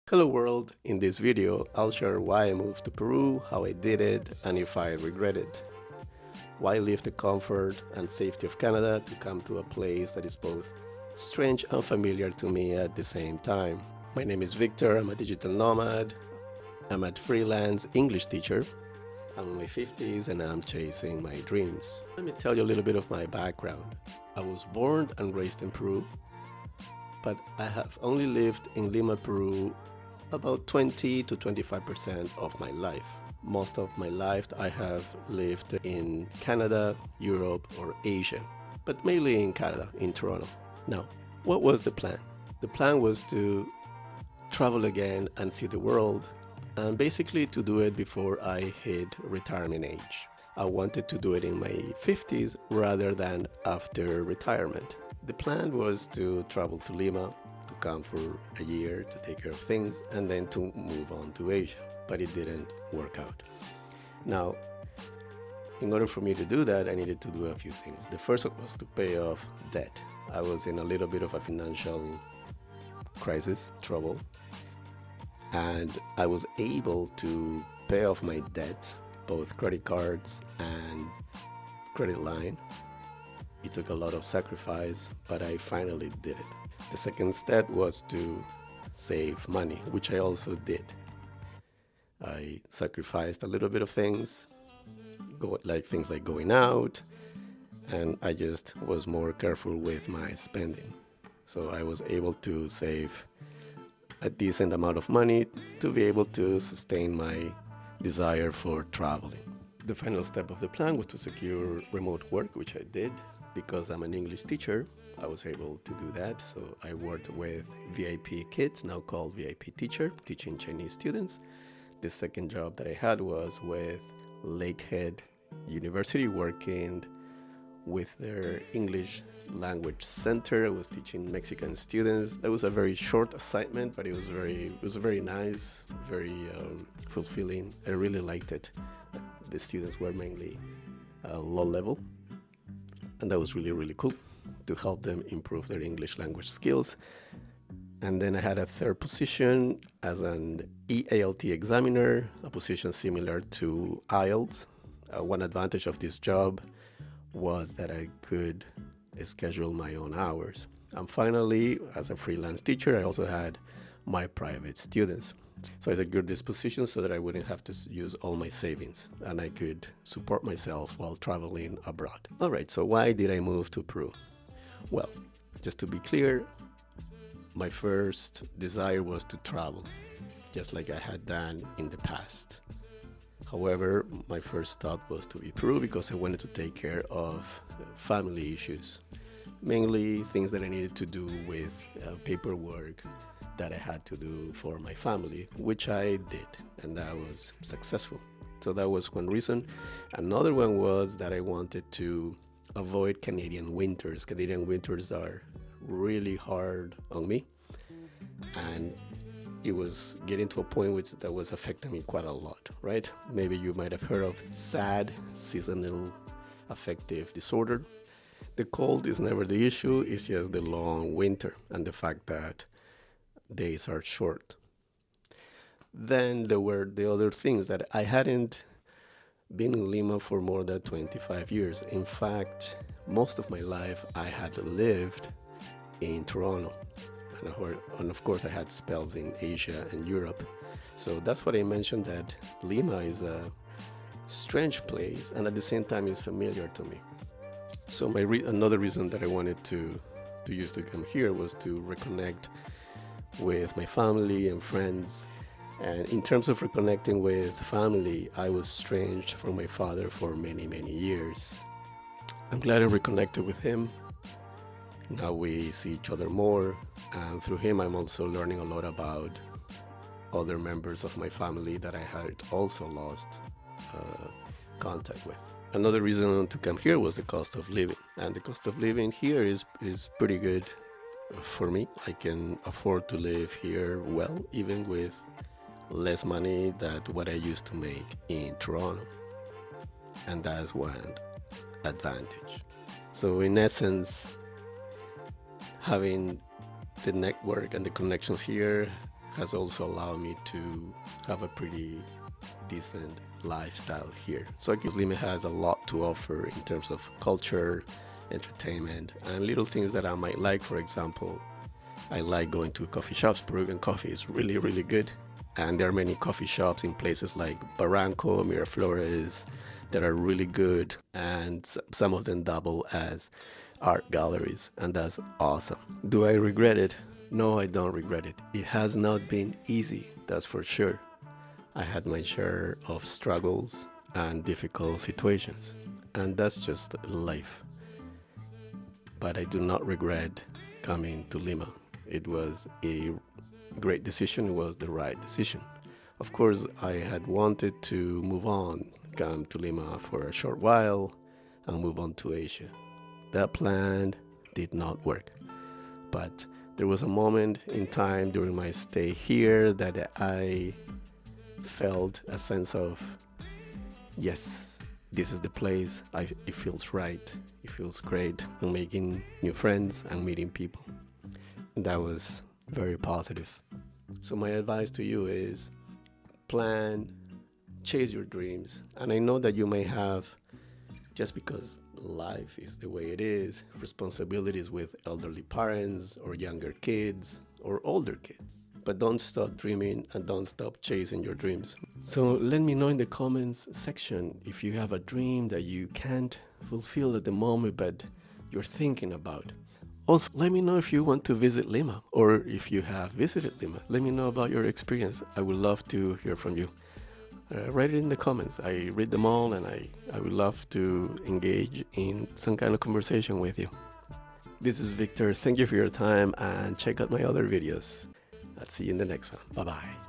Hello world, in this video I'll share why I moved to Peru, how I did it, and if I regret it. Why leave the comfort and safety of Canada to come to a place that is both strange and familiar to me at the same time. My name is Victor, I'm a digital nomad, I'm a freelance English teacher, I'm in my 50s and I'm chasing my dreams. Let me tell you a little bit of my background. I was born and raised in Peru, but I have only lived in Lima, Peru about 20 to 25% of my life. Most of my life I have lived in Canada, Europe, or Asia, but mainly in Canada, in Toronto. Now, what was the plan? The plan was to travel again and see the world, and basically to do it before I hit retirement age. I wanted to do it in my 50s rather than after retirement. The plan was to travel to Lima, to come for a year to take care of things, and then to move on to Asia, but it didn't work out. Now, in order for me to do that, I needed to do a few things. The first was to pay off debt. I was in a little bit of a financial crisis, trouble, and I was able to pay off my debt, both credit cards and credit line. It took a lot of sacrifice, but I finally did it. The second step was to save money, which I also did. I sacrificed a little bit of things, like things like going out, and I just was more careful with my spending. So I was able to save a decent amount of money to be able to sustain my desire for traveling. The final step of the plan was to secure remote work, which I did. Because I'm an English teacher, I was able to do that. So I worked with VIP Kids, now called VIP Teacher, teaching Chinese students. The second job that I had was with Lakehead University, working with their English language center. I was teaching Mexican students. That was a very short assignment, but it was very nice, very fulfilling. I really liked it. The students were mainly low level, and that was really cool to help them improve their English language skills. And then I had a third position as an EALT examiner, a position similar to IELTS. One advantage of this job was that I could schedule my own hours. And finally, as a freelance teacher, I also had my private students. So I secured this position so that I wouldn't have to use all my savings and I could support myself while traveling abroad. All right, so why did I move to Peru? Well, just to be clear, my first desire was to travel, just like I had done in the past. However, my first thought was to be Peru because I wanted to take care of family issues, mainly things that I needed to do with paperwork that I had to do for my family, which I did, and that was successful. So that was one reason. Another one was that I wanted to avoid Canadian winters. Canadian winters are really hard on me, and it was getting to a point that was affecting me quite a lot, right? Maybe you might have heard of SAD, seasonal affective disorder. The cold is never the issue, it's just the long winter and the fact that days are short. Then there were the other things that I hadn't been in Lima for more than 25 years. In fact, most of my life I had lived in Toronto. And of course I had spells in Asia and Europe. So that's what I mentioned, that Lima is a strange place and at the same time is familiar to me. So another reason that I wanted to use to come here was to reconnect with my family and friends. And in terms of reconnecting with family, I was estranged from my father for many years. I'm glad I reconnected with him. Now we see each other more, and through him I'm also learning a lot about other members of my family that I had also lost contact with. Another reason to come here was the cost of living, and the cost of living here is pretty good for me. I can afford to live here well, even with less money than what I used to make in Toronto. And that's one advantage. So in essence, having the network and the connections here has also allowed me to have a pretty decent lifestyle here. So Lima has a lot to offer in terms of culture, entertainment, and little things that I might like. For example, I like going to coffee shops. Peruvian coffee is really, really good. And there are many coffee shops in places like Barranco, Miraflores that are really good. And some of them double as art galleries. And that's awesome. Do I regret it? No, I don't regret it. It has not been easy, that's for sure. I had my share of struggles and difficult situations. And that's just life. But I do not regret coming to Lima. It was a great decision. It was the right decision. Of course, I had wanted to move on, come to Lima for a short while and move on to Asia. That plan did not work. But there was a moment in time during my stay here that I felt a sense of, yes, this is the place. It feels right. It feels great. I'm making new friends and meeting people. That was very positive. So my advice to you is plan, chase your dreams. And I know that you may have, just because life is the way it is, responsibilities with elderly parents or younger kids or older kids. But don't stop dreaming and don't stop chasing your dreams. So let me know in the comments section if you have a dream that you can't fulfill at the moment but you're thinking about. Also, let me know if you want to visit Lima or if you have visited Lima. Let me know about your experience. I would love to hear from you. Write it in the comments. I read them all and I would love to engage in some kind of conversation with you. This is Victor. Thank you for your time and check out my other videos. I'll see you in the next one. Bye-bye.